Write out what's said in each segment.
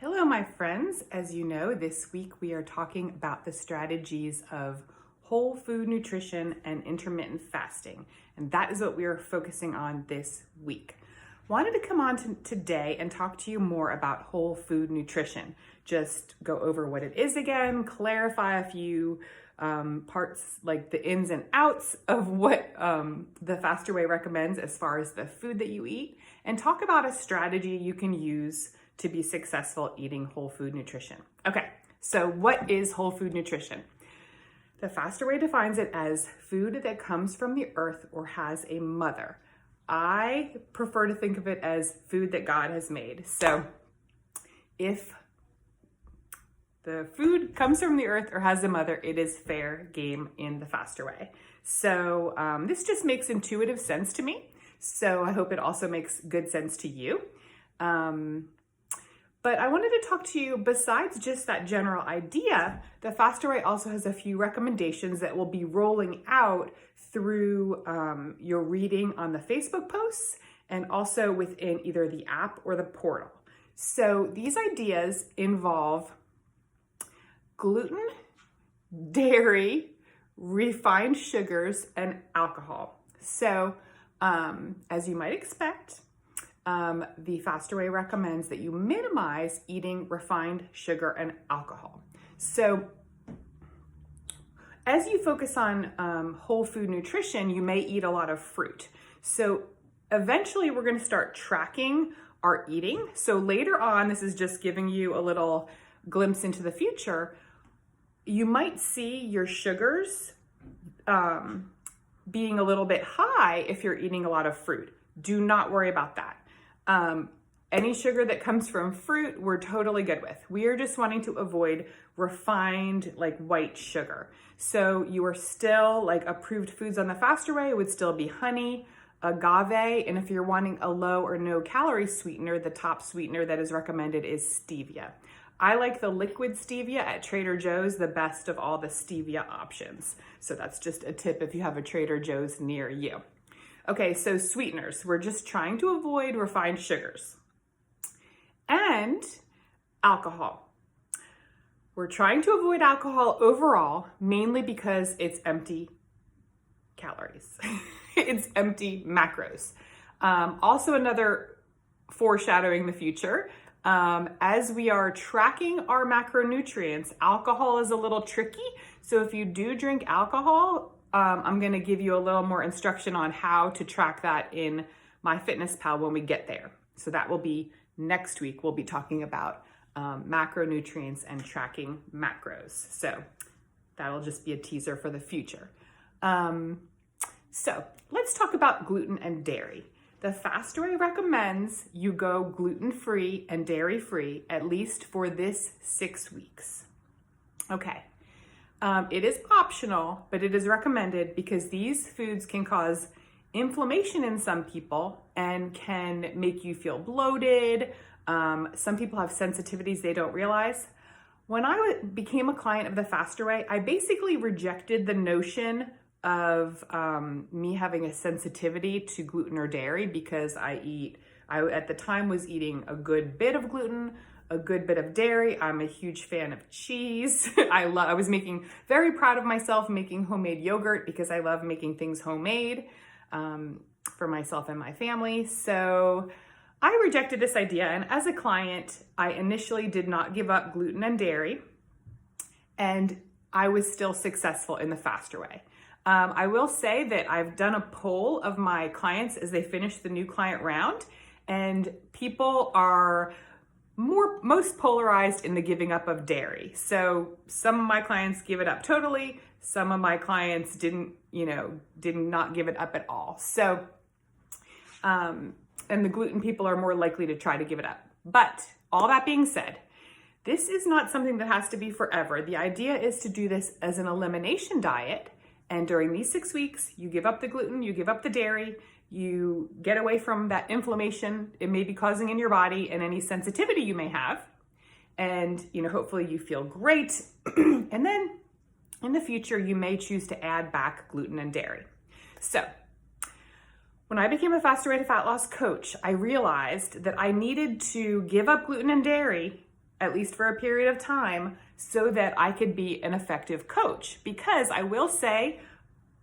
Hello, my friends. As you know, this week we are talking about the strategies of whole food nutrition and intermittent fasting. And that is what we are focusing on this week. Wanted to come on today and talk to you more about whole food nutrition. Just go over what it is again, clarify a few parts like the ins and outs of what the Faster Way recommends as far as the food that you eat, and talk about a strategy you can use to be successful eating whole food nutrition. Okay, so what is whole food nutrition? The Faster Way defines it as food that comes from the earth or has a mother. I prefer to think of it as food that God has made. So if the food comes from the earth or has a mother, it is fair game in the Faster Way. So this just makes intuitive sense to me. So I hope it also makes good sense to you. But I wanted to talk to you, besides just that general idea, the Faster Way also has a few recommendations that will be rolling out through your reading on the Facebook posts and also within either the app or the portal. So these ideas involve gluten, dairy, refined sugars, and alcohol. So as you might expect, the Faster Way recommends that you minimize eating refined sugar and alcohol. So as you focus on whole food nutrition, you may eat a lot of fruit. So eventually we're going to start tracking our eating. So later on, this is just giving you a little glimpse into the future. You might see your sugars being a little bit high if you're eating a lot of fruit. Do not worry about that. Any sugar that comes from fruit, we're totally good with. We are just wanting to avoid refined, like white sugar. So you are still like approved foods on the Faster Way would still be honey, agave, and if you're wanting a low or no calorie sweetener, the top sweetener that is recommended is stevia. I like the liquid stevia at Trader Joe's, the best of all the stevia options. So that's just a tip if you have a Trader Joe's near you. Okay, so sweeteners, we're just trying to avoid refined sugars. And alcohol. We're trying to avoid alcohol overall, mainly because it's empty calories. It's empty macros. Also another foreshadowing the future, as we are tracking our macronutrients, alcohol is a little tricky. So if you do drink alcohol, I'm going to give you a little more instruction on how to track that in MyFitnessPal when we get there. So that will be next week. We'll be talking about macronutrients and tracking macros. So that'll just be a teaser for the future. So let's talk about gluten and dairy. The Faster Way recommends you go gluten-free and dairy-free at least for this 6 weeks. Okay. It is optional, but it is recommended because these foods can cause inflammation in some people and can make you feel bloated. Some people have sensitivities they don't realize. When I became a client of the Faster Way, I basically rejected the notion of me having a sensitivity to gluten or dairy because I at the time was eating a good bit of gluten, a good bit of dairy. I'm a huge fan of cheese. I was very proud of myself making homemade yogurt because I love making things homemade for myself and my family. So I rejected this idea. And as a client, I initially did not give up gluten and dairy, and I was still successful in the Faster Way. I will say that I've done a poll of my clients as they finish the new client round, and people are most polarized in the giving up of dairy. So some of my clients give it up totally. Some of my clients did not give it up at all. So, and the gluten people are more likely to try to give it up. But all that being said, this is not something that has to be forever. The idea is to do this as an elimination diet. And during these 6 weeks, you give up the gluten, you give up the dairy, you get away from that inflammation it may be causing in your body and any sensitivity you may have. And, hopefully you feel great. And then in the future, you may choose to add back gluten and dairy. So When I became a Faster Way to Fat Loss coach, I realized that I needed to give up gluten and dairy at least for a period of time, so that I could be an effective coach. Because I will say,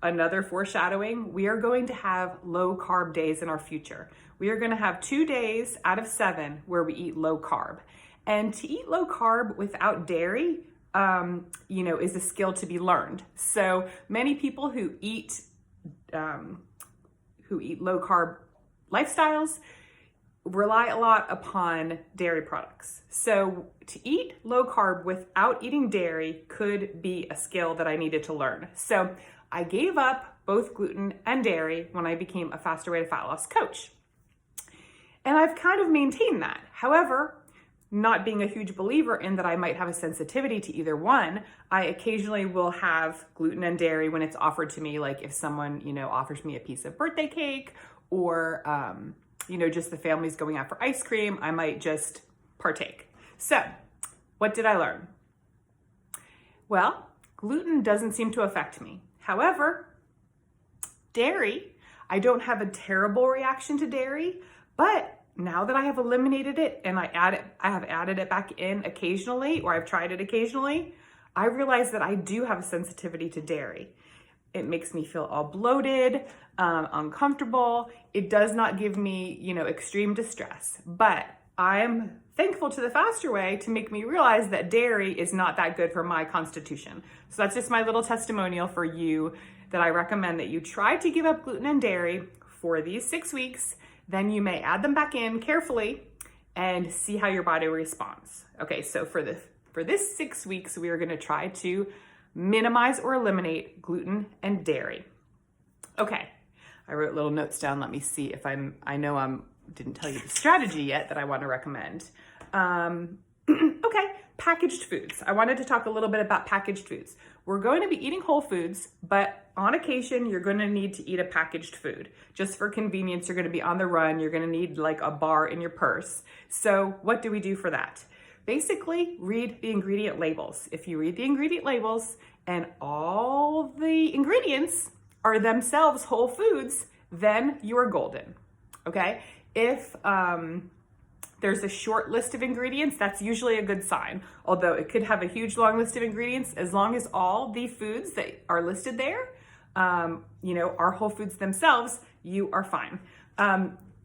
another foreshadowing, we are going to have low carb days in our future. We are going to have 2 days out of 7 where we eat low carb. And to eat low carb without dairy, is a skill to be learned. So many people who eat low carb lifestyles rely a lot upon dairy products. So to eat low carb without eating dairy could be a skill that I needed to learn. So I gave up both gluten and dairy when I became a Faster Way to Fat Loss coach. And I've kind of maintained that. However, not being a huge believer in that I might have a sensitivity to either one, I occasionally will have gluten and dairy when it's offered to me, like if someone, offers me a piece of birthday cake, or, just the family's going out for ice cream, I might just partake. So what did I learn? Well, gluten doesn't seem to affect me. However, dairy, I don't have a terrible reaction to dairy, but now that I have eliminated it and I have added it back in occasionally, or I've tried it occasionally, I realize that I do have a sensitivity to dairy. It makes me feel all bloated, uncomfortable. It does not give me, extreme distress, but I'm thankful to the Faster Way to make me realize that dairy is not that good for my constitution. So that's just my little testimonial for you, that I recommend that you try to give up gluten and dairy for these 6 weeks. Then you may add them back in carefully and see how your body responds. Okay, so for this 6 weeks, we are going to try to minimize or eliminate gluten and dairy. Okay, I wrote little notes down. Let me see if didn't tell you the strategy yet that I want to recommend. Okay, packaged foods. I wanted to talk a little bit about packaged foods. We're going to be eating whole foods, but on occasion, you're going to need to eat a packaged food. Just for convenience, you're going to be on the run. You're going to need like a bar in your purse. So what do we do for that? Basically, read the ingredient labels. If you read the ingredient labels and all the ingredients are themselves whole foods, then you are golden, okay? If there's a short list of ingredients, that's usually a good sign. Although it could have a huge long list of ingredients, as long as all the foods that are listed there, are whole foods themselves, you are fine.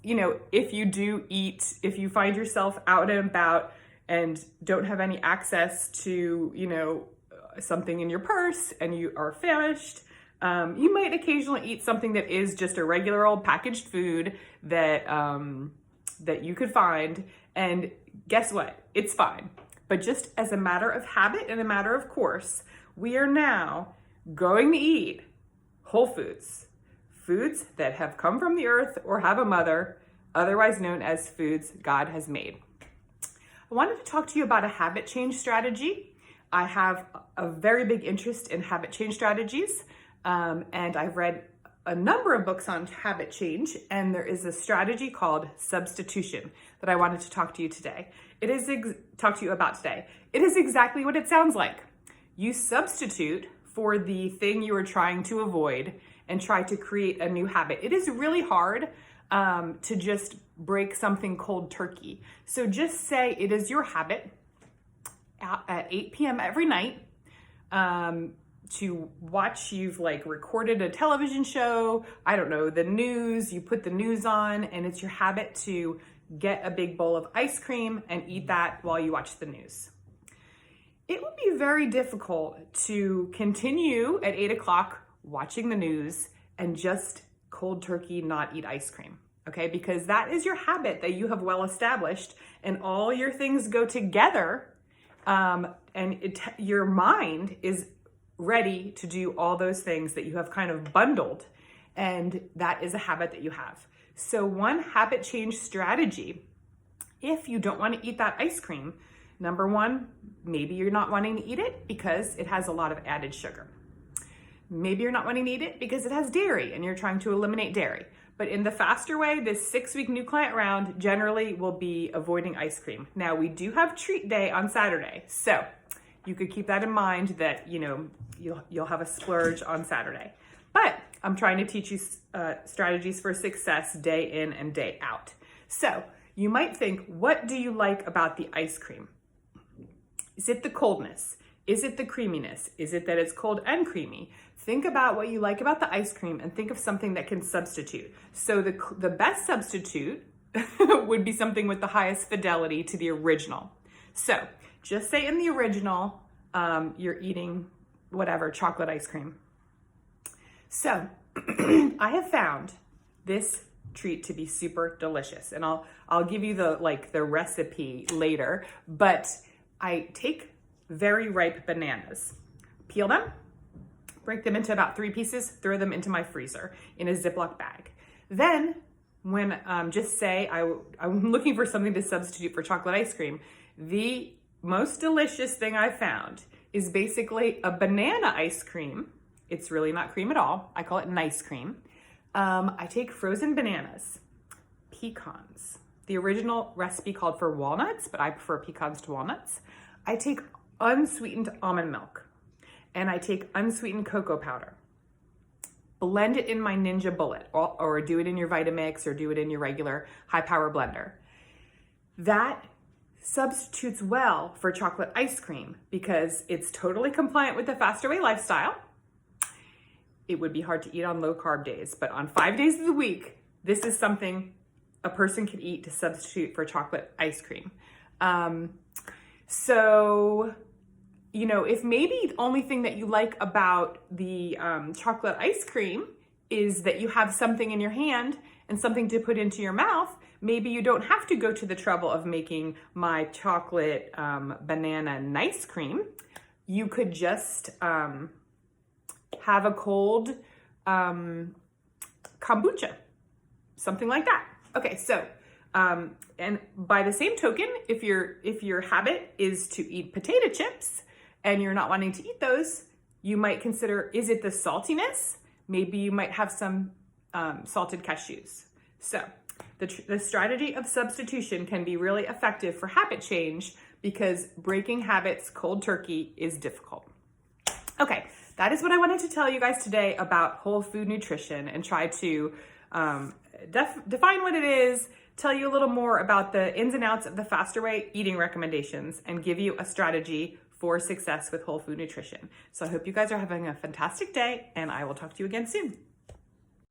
If you find yourself out and about and don't have any access to, something in your purse and you are famished, you might occasionally eat something that is just a regular old packaged food that you could find, and guess what? It's fine. But just as a matter of habit and a matter of course, we are now going to eat whole foods, foods that have come from the earth or have a mother, otherwise known as foods God has made. I wanted to talk to you about a habit change strategy. I have a very big interest in habit change strategies, and I've read a number of books on habit change, and there is a strategy called substitution that I wanted to talk to you today. It is exactly what it sounds like. You substitute for the thing you are trying to avoid and try to create a new habit. It is really hard to just break something cold turkey. So just say it is your habit at 8 p.m. every night to watch. You've recorded a television show, I don't know, the news, you put the news on, and it's your habit to get a big bowl of ice cream and eat that while you watch the news. It would be very difficult to continue at 8 o'clock watching the news and just cold turkey not eat ice cream, okay? Because that is your habit that you have well established, and all your things go together, and your mind is ready to do all those things that you have kind of bundled, and that is a habit that you have. So one habit change strategy, if you don't want to eat that ice cream, number one, maybe you're not wanting to eat it because it has a lot of added sugar. Maybe you're not wanting to eat it because it has dairy and you're trying to eliminate dairy. But in the Faster Way, this 6-week new client round generally will be avoiding ice cream. Now, we do have treat day on Saturday, so you could keep that in mind that, you'll have a splurge on Saturday. But I'm trying to teach you strategies for success day in and day out. So you might think, what do you like about the ice cream? Is it the coldness? Is it the creaminess? Is it that it's cold and creamy? Think about what you like about the ice cream and think of something that can substitute. So the best substitute would be something with the highest fidelity to the original. So just say in the original, you're eating whatever, chocolate ice cream. So I have found this treat to be super delicious, and I'll give you the recipe later, but I take very ripe bananas, peel them, break them into about 3 pieces, throw them into my freezer in a Ziploc bag. Then when, just say I'm looking for something to substitute for chocolate ice cream, the most delicious thing I found is basically a banana ice cream. It's really not cream at all. I call it nice cream. I take frozen bananas, pecans. The original recipe called for walnuts, but I prefer pecans to walnuts. I take unsweetened almond milk, and I take unsweetened cocoa powder. Blend it in my Ninja Bullet, or do it in your Vitamix, or do it in your regular high power blender. That substitutes well for chocolate ice cream because it's totally compliant with the faster way lifestyle. It would be hard to eat on low carb days, but on 5 days of the week, this is something a person could eat to substitute for chocolate ice cream. So, you know, if maybe the only thing that you like about the chocolate ice cream is that you have something in your hand and something to put into your mouth, maybe you don't have to go to the trouble of making my chocolate banana nice cream. You could just have a cold kombucha, something like that. Okay, so and by the same token, if your habit is to eat potato chips and you're not wanting to eat those, you might consider, is it the saltiness? Maybe you might have some salted cashews. So the strategy of substitution can be really effective for habit change because breaking habits cold turkey is difficult. Okay, that is what I wanted to tell you guys today about whole food nutrition, and try to define what it is, tell you a little more about the ins and outs of the faster way eating recommendations, and give you a strategy for success with whole food nutrition. So I hope you guys are having a fantastic day, and I will talk to you again soon.